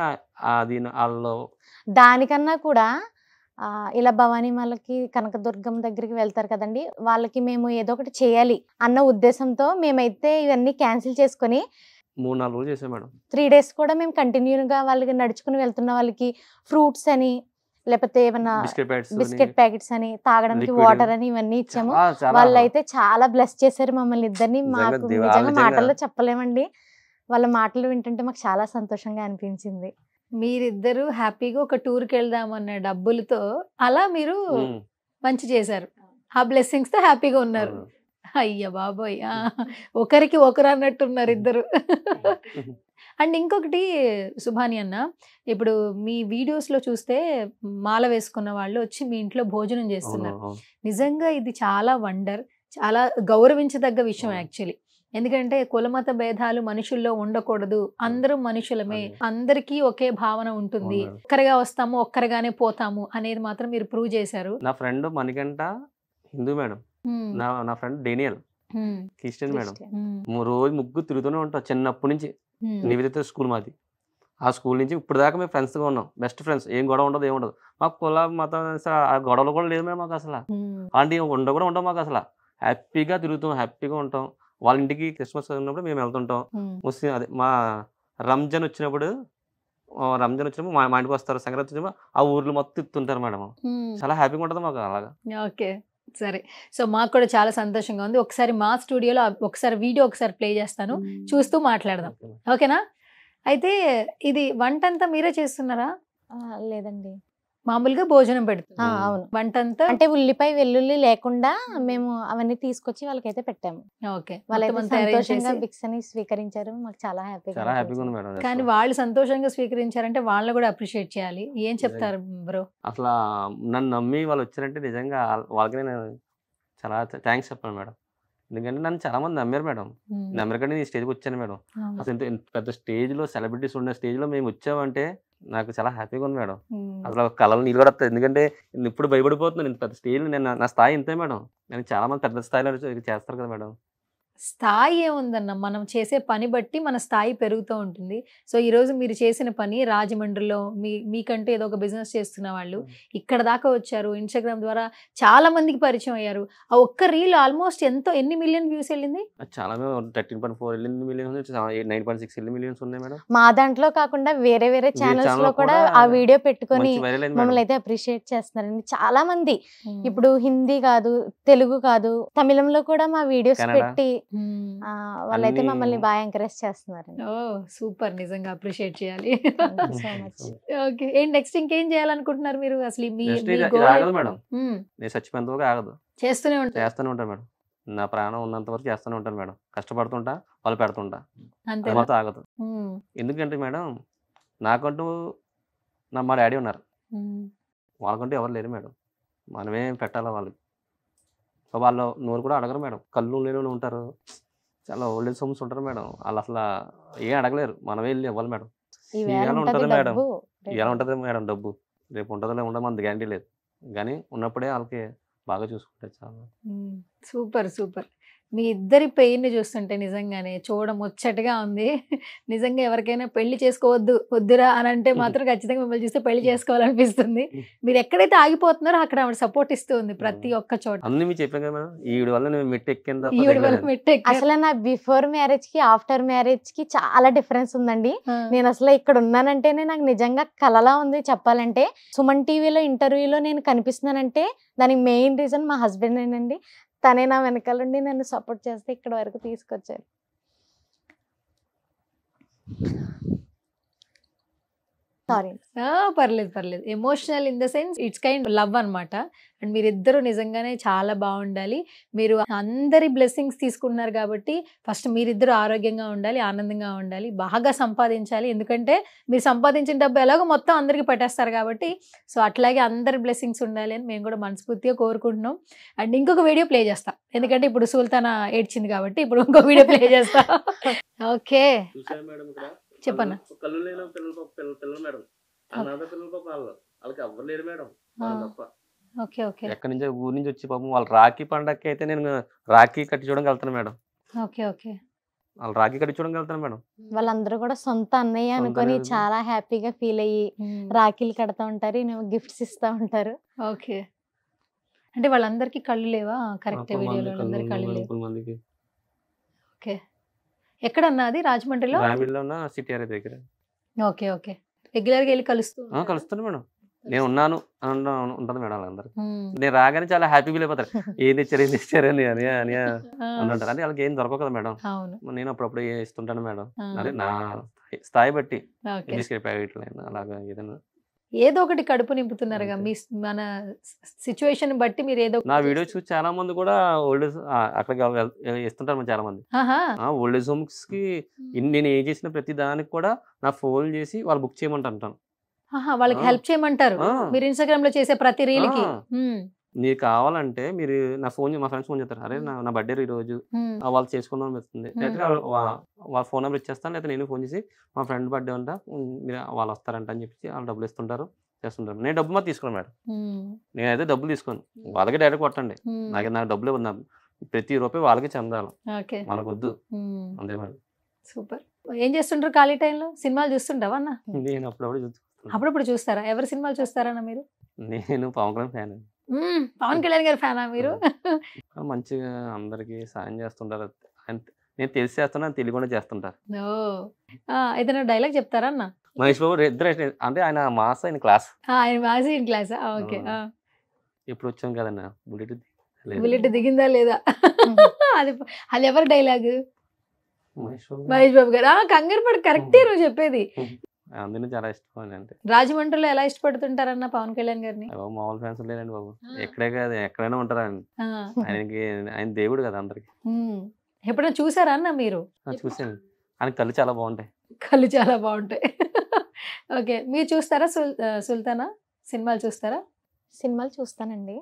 అది వాళ్ళు దానికన్నా కూడా ఇలా భవానీ మాలకి కనకదుర్గం దగ్గరికి వెళ్తారు కదండి, వాళ్ళకి మేము ఏదో ఒకటి చేయాలి అన్న ఉద్దేశంతో మేమైతే ఇవన్నీ క్యాన్సిల్ చేసుకొని 3-4 రోజులు చేసాం మేడం. 3 days కూడా మేము కంటిన్యూగా వాళ్ళకి నడుచుకుని వెళ్తున్న వాళ్ళకి ఫ్రూట్స్ అని, లేకపోతే ఏమన్నా బిస్కెట్ ప్యాకెట్స్ అని, తాగడానికి వాటర్ అని ఇవన్నీ ఇచ్చాము. వాళ్ళైతే చాలా బ్లెస్ చేశారు మమ్మల్ని ఇద్దరిని. మాకు నిజంగా మాటల్లో చెప్పలేమండి, వాళ్ళ మాటలు వింటుంటే మాకు చాలా సంతోషంగా అనిపించింది. మీరిద్దరు హ్యాపీగా ఒక టూర్కి వెళ్దామన్న డబ్బులతో అలా మీరు మంచి చేశారు, ఆ బ్లెస్సింగ్స్ తో హ్యాపీగా ఉన్నారు. అయ్య బాబోయ్, ఒకరికి ఒకరు అన్నట్టున్నారు ఇద్దరు. అండ్ ఇంకొకటి సుభాని అన్న, ఇప్పుడు మీ వీడియోస్ లో చూస్తే మాల వేసుకున్న వాళ్ళు వచ్చి మీ ఇంట్లో భోజనం చేస్తున్నారు. నిజంగా ఇది చాలా వండర్, చాలా గౌరవించదగ్గ విషయం యాక్చువల్లీ. ఎందుకంటే కులమత భేదాలు మనుషుల్లో ఉండకూడదు, అందరూ మనుషులమే, అదే. అందరికీ ఒకే భావన ఉంటుంది, అవును. ఒక్కరిగా వస్తాము ఒక్కరిగానే పోతాము అనేది మాత్రం మీరు ప్రూవ్ చేశారు. నా ఫ్రెండ్ మణికంఠ హిందూ మేడం, ఉమ్, నా ఫ్రెండ్ డేనియల్ ఉమ్, క్రిస్టియన్ మేడం. ఉమ్, రోజు ముగ్గురు తిరుగుతూనే ఉంటాం చిన్నప్పటి నుంచి. ఉమ్, నివేదిత స్కూల్ మాది. ఆ స్కూల్ నుంచి ఇప్పుడు దాకా మేము ఫ్రెండ్స్గా ఉన్నాం, బెస్ట్ ఫ్రెండ్స్. ఏం గొడవ ఉండదు, ఏం ఉండదు మాకు. కుల మతం ఆ గొడవలు కూడా లేదు మేడం మాకు అసలు. ఉమ్, అలాంటి కూడా ఉంటాం మాకు అసలు. హ్యాపీగా తిరుగుతాం, హ్యాపీగా ఉంటాం. వాళ్ళ ఇంటికి క్రిస్మస్ ఉన్నప్పుడు మేము వెళ్తుంటాం. ఉమ్, ముస్లిం అదే మా రంజాన్ వచ్చినప్పుడు మా ఇంటికి వస్తారు. సంక్రాంతి వచ్చినప్పుడు ఆ ఊర్లో మొత్తం తిప్పుతుంటారు మేడం. ఉమ్. చాలా హ్యాపీగా ఉంటుంది మాకు అలాగా. ఓకే, సరే. సో మాకు కూడా చాలా సంతోషంగా ఉంది. ఒకసారి మా స్టూడియోలో ఒకసారి వీడియో ఒకసారి ప్లే చేస్తాను, చూస్తూ మాట్లాడదాం, ఓకేనా? అయితే ఇది వంట అంతా మీరే చేస్తున్నారా? లేదండి. మామూలుగా భోజనం పెడుతున్నా, అవును. వంట అంతా అంటే ఉల్లిపాయ వెల్లుల్లి లేకుండా మేము అవన్నీ తీసుకొచ్చి వాళ్ళకైతే పెట్టాము. ఓకే, వాళ్ళైతే మొత్తం అంతా arrange సంతోషంగా చేసి. భిక్షని స్వీకరించారు. మాకు చాలా చాలా హ్యాపీగా ఉంది మేడం. కానీ వాళ్ళు సంతోషంగా స్వీకరించారంటే వాళ్ళని కూడా అప్రిషియేట్ చేయాలి. ఏం చెప్తారు బ్రో? అసలు నన్ను నమ్మి వాళ్ళు వచ్చారంటే నిజంగా వాళ్ళకి నేను చాలా థ్యాంక్స్ చెప్పాను మేడం. ఎందుకంటే నన్ను చాలా మంది నమ్మారు మేడం. నమ్మకండి నేను స్టేజ్కి వచ్చాను మేడం. అసలు ఇంత పెద్ద స్టేజ్లో సెలబ్రిటీస్ ఉన్న స్టేజ్లో మేము వచ్చామంటే నాకు చాలా హ్యాపీగా ఉంది మేడం. అసలు కళలు నీళ్ళు కూడా వస్తాయి. ఎందుకంటే నేను ఇప్పుడు భయపడిపోతున్నాను. ఇంత పెద్ద స్టేజ్లో నేను నా స్థాయి ఇంతే మేడం. నేను చాలా మంది పెద్ద స్థాయిలో చేస్తారు కదా మేడం. స్థాయి ఏముందన్న, మనం చేసే పని బట్టి మన స్థాయి పెరుగుతూ ఉంటుంది. సో ఈ రోజు మీరు చేసిన పని రాజమండ్రిలో మీకంటే ఏదో ఒక బిజినెస్ చేస్తున్న వాళ్ళు ఇక్కడ దాకా వచ్చారు. ఇన్స్టాగ్రామ్ ద్వారా చాలా మందికి పరిచయం అయ్యారు. ఆ ఒక్క రీల్ ఆల్మోస్ట్ ఎన్ని మిలియన్ వ్యూస్ వెళ్ళింది? చాలా 13.4 మిలియన్స్, 9.6 మిలియన్స్ ఉన్నాయి మేడం. మా దాంట్లో కాకుండా వేరే వేరే ఛానల్స్ channel లో లో కూడా కూడా ఆ వీడియో పెట్టుకొని మంచి వైరల్ అయింది మమ్మల్ని మేడం. అయితే అప్రిషియేట్ చేస్తున్నారండి చాలా మంది. ఇప్పుడు హిందీ కాదు, తెలుగు కాదు, తమిళంలో కూడా మా వీడియోస్ కన్నడ. పెట్టి వాళ్ళైతే అన్ని- మమ్మల్ని బాగా ఎంకరేజ్ చేస్తున్నారండి. ఓ సూపర్, నిజంగా అప్రిషియేట్ చేయాలి. Thank you so much. Okay, ఏంటి నెక్స్ట్ ఇంకేం చేయాలనుకుంటున్నారు మీరు? అసలు మీ Next మీ ఇది goal ఆగదు మేడం. ఉమ్, నేను చచ్చిపోయేంత వరకు ఆగదు, చేస్తూనే ఉంటారు చేస్తూనే ఉంటాను మేడం. నా ప్రాణం ఉన్నంత వరకు చేస్తూనే ఉంటాను మేడం. కష్టపడుతుంటా, వాళ్ళు పెడుతుంటా, అంతే. అది మాత్రం ఆగదు. ఎందుకంటే మేడం నాకంటూ మా డాడీ ఉన్నారు, వాళ్ళకంటూ ఎవరు లేరు మేడం. మనమే పెట్టాలా వాళ్ళకి. సో వాళ్ళు నోరు కూడా అడగరు మేడం. కళ్ళు లేని ఉంటారు, చాలా ఓల్డ్ ఏజ్ హోమ్స్ ఉంటారు మేడం. వాళ్ళు అసలు ఏం అడగలేరు, మనమే వెళ్ళి ఇవ్వాలి మేడం. ఈవేళ ఇవాళ ఉంటది ఉంటది మేడం. డబ్బు, ఇలా ఉంటుంది మేడం డబ్బు, రేపు ఉంటుందో ఉండదు మన గ్యారంటీ లేదు. కానీ ఉన్నప్పుడే వాళ్ళకి బాగా చూసుకుంటారు చాలా. Super super. మీ ఇద్దరి పెయిన్ చూస్తుంటే నిజంగానే చూడడం ముచ్చటగా ఉంది. నిజంగా ఎవరికైనా పెళ్లి చేసుకోవద్దు వద్దురా అని అంటే మాత్రం ఖచ్చితంగా మిమ్మల్ని చూస్తే పెళ్లి చేసుకోవాలనిపిస్తుంది. మీరు ఎక్కడైతే ఆగిపోతున్నారో అక్కడ ఆవిడ సపోర్ట్ ఇస్తూ ఉంది ప్రతి ఒక్క చోట. అన్ని మీకు చెప్పాను కదా మేడం, ఈవిడ వల్ల నేను మెట్టు ఎక్కింది తప్ప ఈవిడ వల్ల దిగలేదు. మెట్టెక్కారు. అసలు నా బిఫోర్ మ్యారేజ్ కి ఆఫ్టర్ మ్యారేజ్ కి చాలా డిఫరెన్స్ ఉందండి. నేను అసలు ఇక్కడ ఉన్నానంటేనే నాకు నిజంగా కలలా ఉంది చెప్పాలంటే. సుమన్ టీవీలో ఇంటర్వ్యూలో నేను కనిపిస్తున్నానంటే దానికి మెయిన్ రీజన్ మా హస్బెండ్ ఏనండి. తనే నా వెనకాలండి నన్ను సపోర్ట్ చేస్తే ఇక్కడ వరకు తీసుకొచ్చారు. సారీ. పర్లేదు పర్లేదు. Emotional in the sense it's kind love అన్నమాట. అండ్ మీరిద్దరూ నిజంగానే చాలా బాగుండాలి. మీరు అందరి బ్లెస్సింగ్స్ తీసుకున్నారు కాబట్టి ఫస్ట్ మీరిద్దరు ఆరోగ్యంగా ఉండాలి, ఆనందంగా ఉండాలి, బాగా సంపాదించాలి. ఎందుకంటే మీరు సంపాదించిన డబ్బు ఎలాగో మొత్తం అందరికి పెట్టేస్తారు కాబట్టి సో అట్లాగే అందరి బ్లెస్సింగ్స్ ఉండాలి అని మేము కూడా మనస్ఫూర్తిగా కోరుకుంటున్నాం. అండ్ ఇంకొక వీడియో ప్లే చేస్తా, ఎందుకంటే ఇప్పుడు సుల్తానా ఏడ్చింది కాబట్టి ఇప్పుడు ఇంకో వీడియో ప్లే చేస్తా. ఓకే చూసారా మేడం ఇక్కడ చెప్పన్నా. కళ్ళు లేని పిల్లలు మేడం, అనాథ పిల్లలు పాపం వాళ్ళకి ఎవ్వరు లేరు మేడం, వాళ్ళు తప్ప. ఓకే ఓకే ఎక్కడి నుంచి ఊరి నుంచి వచ్చి పాపం వాళ్ళు రాఖీ పండగకి అయితే నేను రాఖీ కట్టి చూడడానికి వెళ్తాను మేడం. ఓకే ఓకే వాళ్ళు రాఖీ కట్టి చూడడానికి వెళ్తాను మేడం. వాళ్ళందరూ కూడా సొంత అన్నయ్య సొంత అనుకొని అన్నయ్య. చాలా హ్యాపీగా ఫీల్ అయ్యి రాఖీలు కడతా ఉంటారు, గిఫ్ట్స్ ఇస్తా ఉంటారు. ఓకే. అంటే వాళ్ళందరికీ కళ్ళు లేవా? కరెక్ట్, కొంతమంది వీడియోలో కళ్ళు వాళ్ళందరికీ ఉన్న కళ్ళు వాళ్ళు, లేవు. కొంతమందికి ఓకే. ఎక్కడన్నా అది రాజమండ్రిలో? గ్రామీణలో ఉన్న సిటీఆర్ దగ్గర. Okay okay. రెగ్యులర్గా వెళ్ళి కలుస్తూ కలుస్తాను మేడం, నేను ఉన్నాను అని ఉంటుంది మేడం. వాళ్ళందరూ నేను రాగానే చాలా హ్యాపీగా వెళ్ళిపోతారు. ఏం తెచ్చారు అని అంటారు. అంటే వాళ్ళకి ఏం దొరకవు కదా మేడం. అవును. నేను అప్పుడప్పుడు ఇస్తుంటాను మేడం. ఆ. అదే నా స్థాయి బట్టి ఓకే. బిస్కెట్ ప్యాకెట్లు అయినా అలాగా ఏదైనా. ఏదో ఒకటి కడుపు నింపుతున్నారుగా మీ మన సిచ్యువేషన్ బట్టి మీరు ఏదో నా వీడియో చూసి చాలా మంది కూడా ఓల్డ్ ఏజ్ అక్కడికి ఇస్తుంటారు చాలా మంది. ఆహా. ఓల్డ్ ఏజ్ హోమ్స్ కి నేను ఏం చేసిన ప్రతి దానికి కూడా నా ఫోన్ చేసి వాళ్ళు బుక్ చేయమంటాను. ఆహా, వాళ్ళకి హెల్ప్ చేయమంటారు ఆ. మీరు ఇన్స్టాగ్రామ్ లో చేసే ప్రతి రీల్ కి. ఆ. మీరు కావాలంటే మీరు నా ఫ్రెండ్స్ ఫోన్ చేస్తారు, అరే నా బర్త్డే ఈరోజు వాళ్ళు చేసుకుందాం అనిపిస్తుంది, లేకపోతే వాళ్ళ ఫోన్ నెంబర్ ఇచ్చేస్తాను, లేకపోతే నేను ఫోన్ చేసి మా ఫ్రెండ్ బర్త్డే ఉంటా మీరు వాళ్ళు వస్తారంట అని చెప్పి వాళ్ళు డబ్బులు ఇస్తుంటారు చేస్తుంటారు. నేను డబ్బు మాత్రం తీసుకోను మేడం, నేనైతే డబ్బులు తీసుకోను, వాళ్ళకి డైరెక్ట్ కొట్టండి, నాకు డబ్బులు ఇవ్వదు, ప్రతి రూపాయి వాళ్ళకి చెందాలి, మనకు వద్దు అంతే మేడం. సూపర్. ఏం చేస్తుంటారు ఖాళీ టైంలో? సినిమాలు చూస్తుంటావా అన్న? నేను అప్పుడప్పుడు చూస్తారా? ఎవరి సినిమాలు చూస్తారన్న మీరు? నేను పవన్ కళ్యాణ్ ఫ్యాన్. పవన్ కళ్యాణ్ గారి ఫ్యానా మీరు? మంచిగా అందరికి సాయం చేస్తుంటారు, నేను తెలిసి చేస్తున్నా తెలియకుండా చేస్తుంటారు. ఏదైనా డైలాగ్ చెప్తారా అన్న? మహేష్ బాబు ఇద్దరు అంటే ఆయన మాస్, ఆయన క్లాస్. ఆయన మాస్, ఈయన క్లాస్. ఓకే. ఇప్పుడు వచ్చాం కదన్నా బుల్లెట్ దిగిందా లేదా? అది అది ఎవరి డైలాగ్? మహేష్ బాబు గారు. కంగారు పడు, కరెక్టే నువ్వు చెప్పేది. అందుకని చాలా ఇష్టం. అంటే రాజమండ్రిలో ఎలా ఇష్టపడుతుంటారన్న పవన్ కళ్యాణ్ గారిని? మామూలు ఫ్యాన్స్ లేదండి బాబు, ఎక్కడే కాదు ఎక్కడైనా ఉంటారా ఆయనకి, ఆయన దేవుడు కదా అందరికి. ఎప్పుడైనా చూసారా అన్న మీరు? చూసాను, ఆయన కళ్ళు చాలా బాగుంటాయి. కళ్ళు చాలా బాగుంటాయి. ఓకే. మీరు చూస్తారా సుల్తానా? సినిమాలు చూస్తారా? సినిమాలు చూస్తానండి.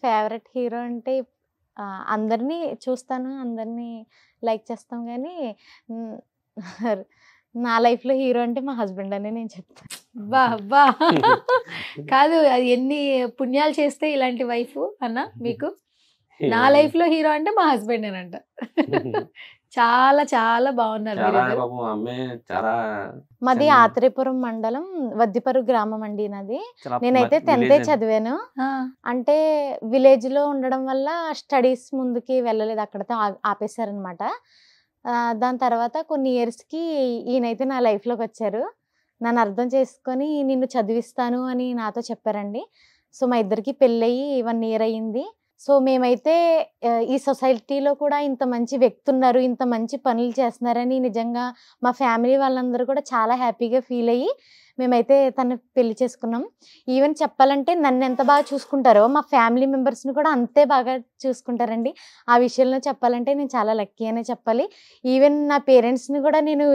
ఫేవరెట్ హీరో అంటే అందరినీ చూస్తాను, అందరినీ లైక్ చేస్తాం, కానీ నా లైఫ్లో హీరో అంటే మా హస్బెండ్ అని నేను చెప్తాను. బా కాదు, అది ఎన్ని పుణ్యాలు చేస్తే ఇలాంటి వైఫ్ అన్న మీకు? నా లైఫ్లో హీరో అంటే మా హస్బెండ్ అంట. చాలా చాలా బాగున్నారు. మాది ఆత్రేయపురం మండలం, వద్దిపరు గ్రామం అండి నాది. నేనైతే 10th చదివాను. అంటే విలేజ్ లో ఉండడం వల్ల స్టడీస్ ముందుకి వెళ్ళలేదు, అక్కడతో ఆపేశారనమాట. దాని తర్వాత కొన్ని ఇయర్స్కి ఈయనైతే నా లైఫ్లోకి వచ్చారు. నన్ను అర్థం చేసుకొని నిన్ను చదివిస్తాను అని నాతో చెప్పారండి. సో మా ఇద్దరికి పెళ్ళయి 1 year అయ్యింది. సో మేమైతే ఈ సొసైటీలో కూడా ఇంత మంచి వ్యక్తి ఉన్నారు, ఇంత మంచి పనులు చేస్తున్నారని నిజంగా మా ఫ్యామిలీ వాళ్ళందరూ కూడా చాలా హ్యాపీగా ఫీల్ అయ్యి మేమైతే తను పెళ్లి చేసుకున్నాం. ఈవెన్ చెప్పాలంటే నన్ను ఎంత బాగా చూసుకుంటారో మా ఫ్యామిలీ మెంబర్స్ని కూడా అంతే బాగా చూసుకుంటారండి. ఆ విషయంలో చెప్పాలంటే నేను చాలా లక్కీ అనే చెప్పాలి. ఈవెన్ నా పేరెంట్స్ని కూడా నేను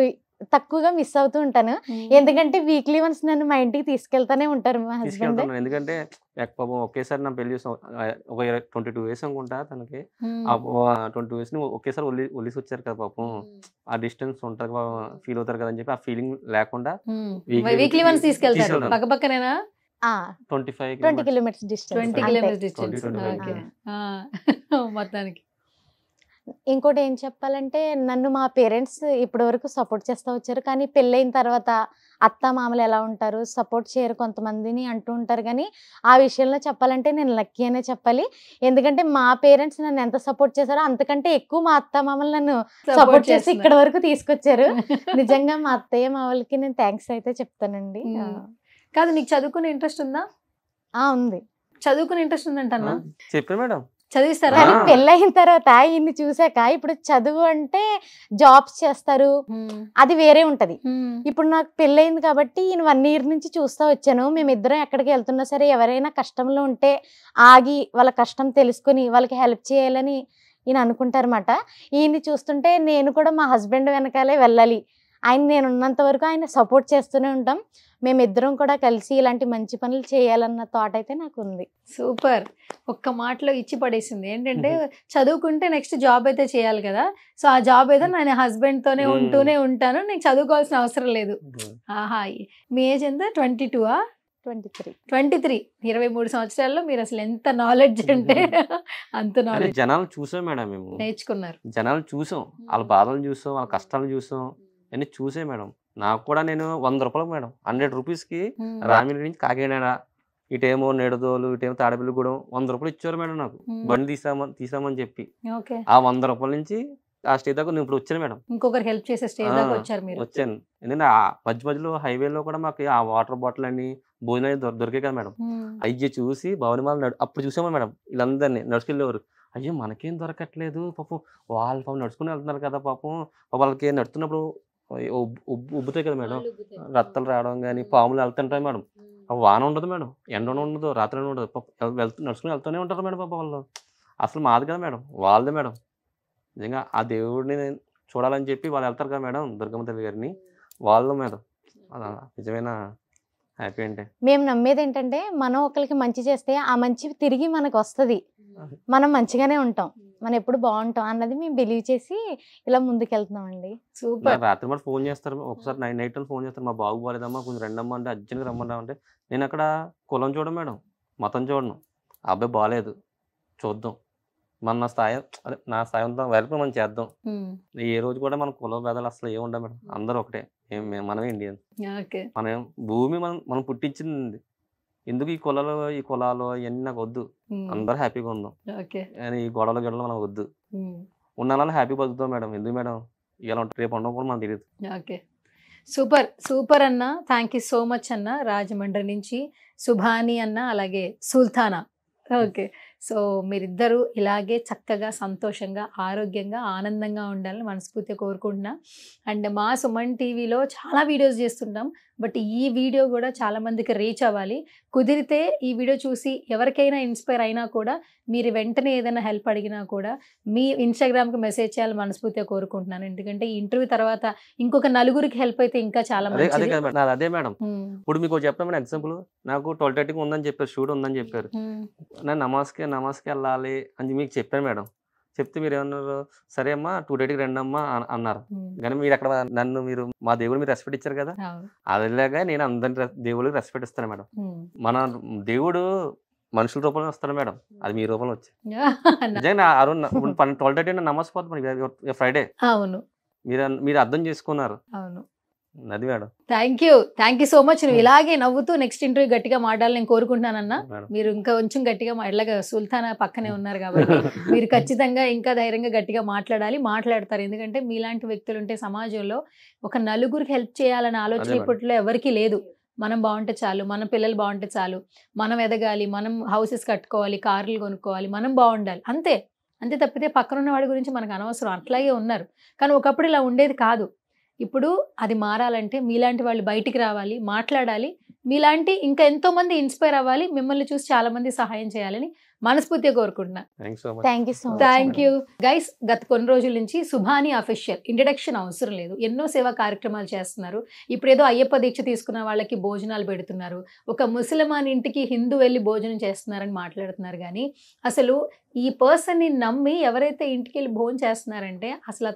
తక్కువగా మిస్ అవుతూ ఉంటాను, ఎందుకంటే వీక్లీ వన్స్ నన్ను మా ఇంటికి తీసుకెళ్తానే ఉంటారు మా హస్బెండ్. ఎందుకంటే పాపం ఒకేసారి నా పెళ్లి ఒక 22 years అనుకుంటా తనకి. 22 years ఒకేసారి ఒలిసి వచ్చారు కదా పాపం, ఆ డిస్టెన్స్ ఉంటారు ఫీల్ అవుతారు కదా అని చెప్పి ఆ ఫీలింగ్ లేకుండా వీక్లీ వన్స్ తీసుకెళ్తారు. పక్కపక్కనేనా? 20 kilometers డిస్టెన్స్. మొత్తానికి ఇంకోటి ఏం చెప్పాలంటే, నన్ను మా పేరెంట్స్ ఇప్పటి వరకు సపోర్ట్ చేస్తూ వచ్చారు, కానీ పెళ్ళైన తర్వాత అత్త మామలు ఎలా ఉంటారు, సపోర్ట్ చేయరు కొంతమందిని అంటూ ఉంటారు. కానీ ఆ విషయంలో చెప్పాలంటే నేను లక్కీ అనే చెప్పాలి. ఎందుకంటే మా పేరెంట్స్ నన్ను ఎంత సపోర్ట్ చేశారో అంతకంటే ఎక్కువ మా అత్త మామలు నన్ను సపోర్ట్ చేసి ఇక్కడ వరకు తీసుకొచ్చారు. నిజంగా మా అత్తయ్య మామలకి నేను థ్యాంక్స్ అయితే చెప్తానండి. కాదు, నీకు చదువుకునే ఇంట్రెస్ట్ ఉందా? ఉంది, చదువుకునే ఇంట్రెస్ట్ ఉందంటన్నా? చెప్పే మేడం, చదివిస్తారా? పెళ్ళయిన తర్వాత ఇన్ని చూసాక ఇప్పుడు చదువు అంటే జాబ్స్ చేస్తారు, అది వేరే ఉంటది. ఇప్పుడు నాకు పెళ్ళయింది కాబట్టి ఈయన 1 year నుంచి చూస్తూ వచ్చాను. మేమిద్దరం ఎక్కడికి వెళ్తున్నా సరే ఎవరైనా కష్టంలో ఉంటే ఆగి వాళ్ళ కష్టం తెలుసుకొని వాళ్ళకి హెల్ప్ చేయాలని ఈయన అనుకుంటారన్నమాట. ఈయన్ని చూస్తుంటే నేను కూడా మా హస్బెండ్ వెనకాలే వెళ్ళాలి, ఆయన నేను ఉన్నంత వరకు ఆయన సపోర్ట్ చేస్తూనే ఉంటాం. మేమిద్దరం కూడా కలిసి ఇలాంటి మంచి పనులు చేయాలన్న థాట్ అయితే నాకు ఉంది. సూపర్. ఒక్క మాటలో ఇచ్చి పడేసింది. ఏంటంటే చదువుకుంటే నెక్స్ట్ జాబ్ అయితే చేయాలి కదా, సో ఆ జాబ్ అయితే నేను హస్బెండ్తోనే ఉంటూనే ఉంటాను, నేను చదువుకోవాల్సిన అవసరం లేదు. ఆహా, మీ ఏజ్ ఎంత? 22ఆ? 23. 23 సంవత్సరాల్లో మీరు అసలు ఎంత నాలెడ్జ్ అంటే అంత నాలెడ్జ్. జనాలు చూసాం మేడం, మేము నేర్చుకున్నారు. జనాలు చూసాం, వాళ్ళ బాధలు చూసాం, వాళ్ళ కష్టాలు చూసాం, అన్ని చూసే మేడం. నాకు కూడా నేను 100 రూపాయలు మేడం, 100 రూపీస్కి రామిలి నుంచి కాకినాడ, ఇటేమో నెడదోలు, ఇటేమో తాడపల్లిగూడెం 100 రూపాయలు ఇచ్చారు మేడం నాకు, బండి తీసామని చెప్పి. ఆ 100 రూపాయల నుంచి ఆ స్టేజ్ దాకా నేను ఇప్పుడు వచ్చాను మేడం. ఇంకొకరు హెల్ప్ చేసే స్టేజ్ దాకా వచ్చారు మీరు? వచ్చాను. ఎందుకంటే ఆ మధ్యలో హైవేలో కూడా మాకు ఆ వాటర్ బాటిల్ అని భోజనాలు దొరికాయి కదా మేడం, అయ్యి చూసి భవనమాల అప్పుడు చూసామా మేడం, వీళ్ళందరినీ నడుచుకెళ్ళేవారు. అయ్యో మనకేం దొరకట్లేదు పాపం, వాళ్ళు పాపం నడుచుకుని వెళ్తున్నారు కదా పాపం, వాళ్ళకి నడుస్తున్నప్పుడు ఉబ్బుతాయి కదా మేడం, రత్తలు రావడం కానీ పాములు వెళ్తుంటాయి మేడం. వాన ఉండదు మేడం, ఎండ ఉండదు, రాత్రి ఉండదు, నడుచుకుని వెళ్తూనే ఉంటారు మేడం పాప వాళ్ళు. అసలు మాది కదా మేడం, వాళ్ళదే మేడం. నిజంగా ఆ దేవుడిని చూడాలని చెప్పి వాళ్ళు వెళ్తారు కదా మేడం, దుర్గమ్మ తల్లి గారిని, వాళ్ళు మేడం నిజమైన హ్యాపీ అంటే మేము నమ్మేది ఏంటంటే మనం ఒకరికి మంచి చేస్తే ఆ మంచి తిరిగి మనకు వస్తుంది, మనం మంచిగానే ఉంటాం, మనం ఎప్పుడు బాగుంటాం అన్నది మేము బిలీవ్ చేసి ఇలా ముందుకెళ్తున్నామండి. సూపర్. రాత్రి మరి ఫోన్ చేస్తారు, ఒకసారి నైట్ ఫోన్ చేస్తారు, మా బాబు బాలేదమ్మా కొంచెం రెండమ్మా అంటే అర్జెంట్గా రమ్మన్నా అంటే నేను అక్కడ కులం చూడను మేడం, మతం చూడను, ఆ అబ్బాయి బాగాలేదు చూద్దాం, మన స్థాయి అదే నా స్థాయి ఉందాం వరకు మనం చేద్దాం. ఏ రోజు కూడా మన కుల భేదాలు అసలు ఏమి ఉండవు మేడం, అందరూ ఒకటే, మనమే ఇండియన్. ఓకే. మనం భూమి మనం పుట్టించింది, ఎందుకు ఈ కులాలు ఇవన్నీ నాకు వద్దు, అందరూ హ్యాపీగా ఉందాం, ఓకే. ఈ గొడవలు మనకు వద్దు, ఉన్న హ్యాపీ బతుకుతాం మేడం. ఎందుకు మేడం ఇలా ఉంటుంది, రేపు ఉండడం కూడా మనకు తెలియదు. ఓకే, సూపర్ సూపర్ అన్న, థ్యాంక్ యూ సో మచ్ అన్న. రాజమండ్రి నుంచి సుభాని అన్న, అలాగే సుల్తానా. ఓకే, సో మీరిద్దరూ ఇలాగే చక్కగా సంతోషంగా ఆరోగ్యంగా ఆనందంగా ఉండాలని మనస్ఫూర్తిగా కోరుకుంటున్నా. అండ్ మా సుమన్ టీవీలో చాలా వీడియోస్ చేస్తుంటాం, బట్ ఈ వీడియో కూడా చాలా మందికి రీచ్ అవ్వాలి. కుదిరితే ఈ వీడియో చూసి ఎవరికైనా ఇన్స్పైర్ అయినా కూడా మీరు వెంటనే ఏదైనా హెల్ప్ అడిగినా కూడా మీ ఇన్స్టాగ్రామ్కి మెసేజ్ చేయాలని మనస్ఫూర్తిగా కోరుకుంటున్నాను. ఎందుకంటే ఈ ఇంటర్వ్యూ తర్వాత ఇంకొక నలుగురికి హెల్ప్ అయితే ఇంకా చాలా మంచిది. అదే మేడం, ఇప్పుడు మీకు చెప్పాను మేడం ఎగ్జాంపుల్, నాకు 12:30 ఉందని చెప్పారు, షూట్ ఉందని చెప్పారు, నేను నమాజ్కి వెళ్ళాలి అని మీకు చెప్పాను మేడం. చెప్తే మీరు ఏమన్నారు, సరే అమ్మా 2:30 రండి అమ్మా అన్నారు. కానీ మీరు అక్కడ మీరు మా దేవుడు మీరు రెస్పెక్ట్ ఇచ్చారు కదా, అదేలాగా నేను అందరి దేవుడికి రెస్పెక్ట్ ఇస్తాను మేడం. మన దేవుడు మనుషుల రూపంలో వస్తాడు మేడం, అది మీ రూపంలో వచ్చి నిజంగా 12:30 నమాజ్ పోతుంది ఫ్రైడే. అవును, మీరు అర్థం చేసుకున్నారు. అవును, అది madam. Thank you so much. నువ్వు ఇలాగే నవ్వుతూ నెక్స్ట్ ఇంటర్వ్యూ గట్టిగా మాట్లాడాలని నేను కోరుకుంటున్నానన్నా. మీరు ఇంకా కొంచెం గట్టిగా ఇలాగ సుల్తానా పక్కనే ఉన్నారు కాబట్టి మీరు ఖచ్చితంగా ఇంకా ధైర్యంగా గట్టిగా మాట్లాడతారు. ఎందుకంటే మీలాంటి వ్యక్తులు ఉంటే సమాజంలో ఒక నలుగురికి హెల్ప్ చేయాలనే ఆలోచన ఇప్పట్లో ఎవరికి లేదు. మనం బాగుంటే చాలు, మన పిల్లలు బాగుంటే చాలు, మనం ఎదగాలి, మనం హౌసెస్ కట్టుకోవాలి, కార్లు కొనుక్కోవాలి, మనం బాగుండాలి, అంతే తప్పితే పక్కన ఉన్న వాడి గురించి మనకు అనవసరం. అట్లాగే ఉన్నారు, కానీ ఒకప్పుడు ఇలా ఉండేది కాదు. ఇప్పుడు అది మారాలంటే మీలాంటి వాళ్ళు బయటికి రావాలి, మాట్లాడాలి, మీలాంటి ఇంకా ఎంతో మంది ఇన్స్పైర్ అవ్వాలి, మిమ్మల్ని చూసి చాలా మంది సహాయం చేయాలని మనస్ఫూర్తిగా కోరుకుంటున్నా. Thank you guys. గత కొన్ని రోజుల నుంచి సుభాని అఫీషియల్ ఇంట్రడక్షన్ అవసరం లేదు, ఎన్నో సేవా కార్యక్రమాలు చేస్తున్నారు. ఇప్పుడు ఏదో అయ్యప్ప దీక్ష తీసుకున్న వాళ్ళకి భోజనాలు పెడుతున్నారు, ఒక ముసల్మాన్ ఇంటికి హిందూ వెళ్ళి భోజనం చేస్తున్నారని మాట్లాడుతున్నారు. కానీ అసలు ఈ పర్సన్ని నమ్మి ఎవరైతే ఇంటికి వెళ్ళి భోజనం చేస్తున్నారంటే అసలు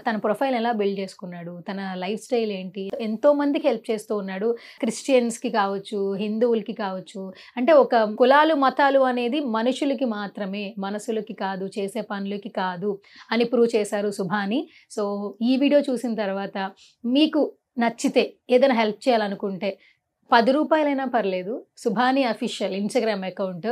తన ప్రొఫైల్ ఎలా బిల్డ్ చేసుకున్నాడు, తన లైఫ్ స్టైల్ ఏంటి, ఎంతో మందికి హెల్ప్ చేస్తూ ఉన్నాడు. క్రిస్టియన్స్కి కావచ్చు, హిందువులకి కావచ్చు, అంటే ఒక కులాలు మతాలు అనేది మనుషులకి మాత్రమే, మనసులకి కాదు, చేసే పనులకి కాదు అని ప్రూవ్ చేశారు సుభాని. సో ఈ వీడియో చూసిన తర్వాత మీకు నచ్చితే ఏదైనా హెల్ప్ చేయాలనుకుంటే 10 రూపాయలైనా పర్లేదు, సుభాని అఫీషియల్ ఇన్స్టాగ్రామ్ అకౌంట్.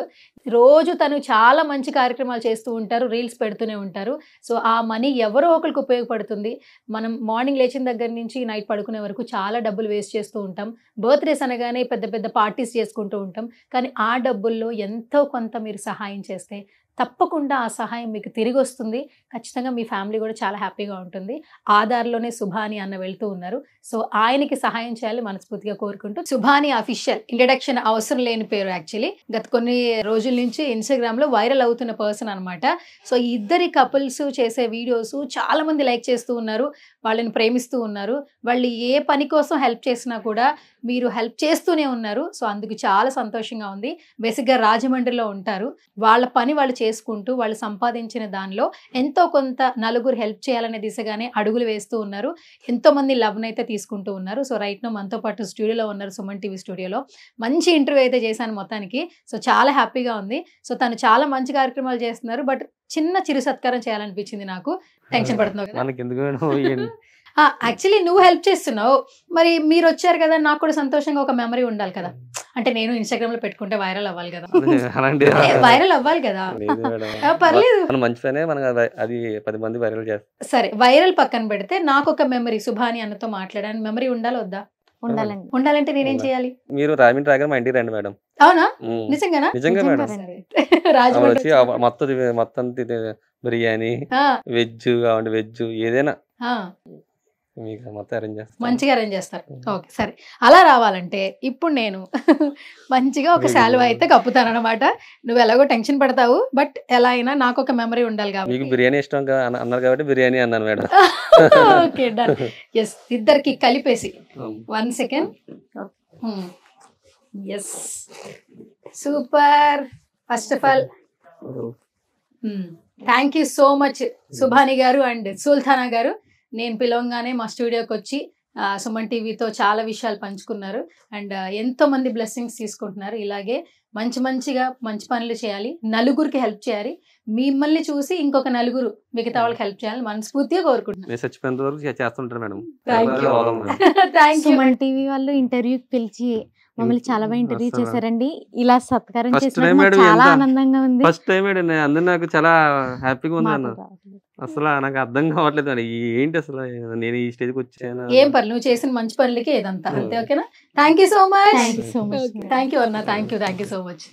రోజు తను చాలా మంచి కార్యక్రమాలు చేస్తూ ఉంటారు, రీల్స్ పెడుతూనే ఉంటారు. సో ఆ మనీ ఎవరో ఒకరికి ఉపయోగపడుతుంది. మనం మార్నింగ్ లేచిన దగ్గర నుంచి నైట్ పడుకునే వరకు చాలా డబ్బులు వేస్ట్ చేస్తూ ఉంటాం. బర్త్డేస్ అనగానే పెద్ద పెద్ద పార్టీస్ చేసుకుంటూ ఉంటాం. కానీ ఆ డబ్బుల్లో ఎంతో కొంత మీరు సహాయం చేస్తే తప్పకుండా ఆ సహాయం మీకు తిరిగి వస్తుంది. ఖచ్చితంగా మీ ఫ్యామిలీ కూడా చాలా హ్యాపీగా ఉంటుంది. ఆధార్లోనే సుభాని అన్న వెళ్తూ ఉన్నారు. సో ఆయనకి సహాయం చేయాలి మనస్ఫూర్తిగా కోరుకుంటూ, సుభాని అఫీషియల్ ఇంట్రడక్షన్ అవసరం లేని పేరు. యాక్చువల్లీ గత కొన్ని రోజుల నుంచి ఇన్స్టాగ్రామ్లో వైరల్ అవుతున్న పర్సన్ అనమాట. సో ఇద్దరి కపుల్స్ చేసే వీడియోస్ చాలా మంది లైక్ చేస్తూ ఉన్నారు, వాళ్ళని ప్రేమిస్తూ ఉన్నారు. వాళ్ళు ఏ పని కోసం హెల్ప్ చేసినా కూడా మీరు హెల్ప్ చేస్తూనే ఉన్నారు. సో అందుకు చాలా సంతోషంగా ఉంది. బేసిక్గా రాజమండ్రిలో ఉంటారు. వాళ్ళ పని వాళ్ళు చేసుకుంటూ వాళ్ళు సంపాదించిన దానిలో ఎంతో కొంత నలుగురు హెల్ప్ చేయాలనే దిశగానే అడుగులు వేస్తూ ఉన్నారు. ఎంతో మంది లవ్ని అయితే తీసుకుంటూ ఉన్నారు. సో రైట్ నో మనతో పాటు స్టూడియోలో ఉన్నారు, సుమన్ టీవీ స్టూడియోలో. మంచి ఇంటర్వ్యూ అయితే చేశాను మొత్తానికి. సో చాలా హ్యాపీగా ఉంది. సో తను చాలా మంచి కార్యక్రమాలు చేస్తున్నారు. బట్ చిన్న చిరు సత్కారం చేయాలనిపించింది నాకు. టెన్షన్ పడుతున్నావు కదా? యాక్చువల్లీ నువ్వు హెల్ప్ చేస్తున్నావు, మరి మీరు వచ్చారు కదా, నాకు కూడా సంతోషంగా ఒక మెమరీ ఉండాలి కదా. అంటే నేను ఇన్స్టాగ్రామ్ లో పెట్టుకుంటే వైరల్ అవ్వాలి కదా, వైరల్ అవ్వాలి కదా. పర్లేదు, అది 10 మంది వైరల్ చేస్తారు. సరే వైరల్ పక్కన పెడితే నాకు ఒక మెమరీ, సుభాని అన్నతో మాట్లాడాను, మెమరీ ఉండాలి వద్దా? ఉండాలంటే నేనేం చేయాలి? మీరు రాజమండ్రి రాగానే మా ఇంటికి రండి మేడం. అవునా? నిజంగానా? నిజంగా మేడం. రాజమండ్రి మొత్తం బిర్యానీ, వెజ్ కావండి, వెజ్ ఏదైనా మీకు మొత్తం అరేంజ్ చేస్తాను, మంచిగా అరేంజ్ చేస్తారు. ఓకే సరే, అలా రావాలంటే ఇప్పుడు నేను మంచిగా ఒక శాలువా అయితే కప్పుతాను అనమాట. నువ్వు ఎలాగో టెన్షన్ పడతావు, బట్ ఎలా అయినా నాకు ఒక మెమరీ ఉండాలి కాబట్టి. మీకు బిర్యానీ ఇష్టం అన్నారు కాబట్టి బిర్యానీ అన్నాను మేడం. Okay done. ఎస్, ఇద్దరికి కలిపేసి 1 second. Yes super. First of all thank you so much Subhani garu and Sultana గారు. నేను పిలవంగానే మా స్టూడియోకి వచ్చి సుమన్ టీవీతో చాలా విషయాలు పంచుకున్నారు అండ్ ఎంతో మంది బ్లెస్సింగ్స్ తీసుకుంటున్నారు. ఇలాగే మంచిగా మంచి పనులు చేయాలి, నలుగురికి హెల్ప్ చేయాలి, మిమ్మల్ని చూసి ఇంకొక నలుగురు మిగతా వాళ్ళకి హెల్ప్ చేయాలని మనస్ఫూర్తిగా కోరుకుంటున్నాను. నేను చచ్చిపోయేంత వరకు చేస్తుంటారు madam. Thank you. Suman TV వాళ్ళు ఇంటర్వ్యూకి పిలిచి మమ్మల్ని చాలా బాగా ఇంటర్వ్యూ చేశారండి. ఇలా సత్కారం చేసినందుకు చాలా ఆనందంగా ఉంది. ఫస్ట్ టైం అందరూ నాకు చాలా హ్యాపీగా ఉంది అన్న. అసలు నాకు అర్థం కావట్లేదు అండి ఏంటి అసలు నేను ఈ స్టేజ్కి వచ్చాను. ఏం పర్లేదు, నువ్వు చేసిన మంచి పనులకి ఏదంతా అంతే. ఓకేనా? Thank you so much. Thank you so much. Thank you అన్న. Thank you so much.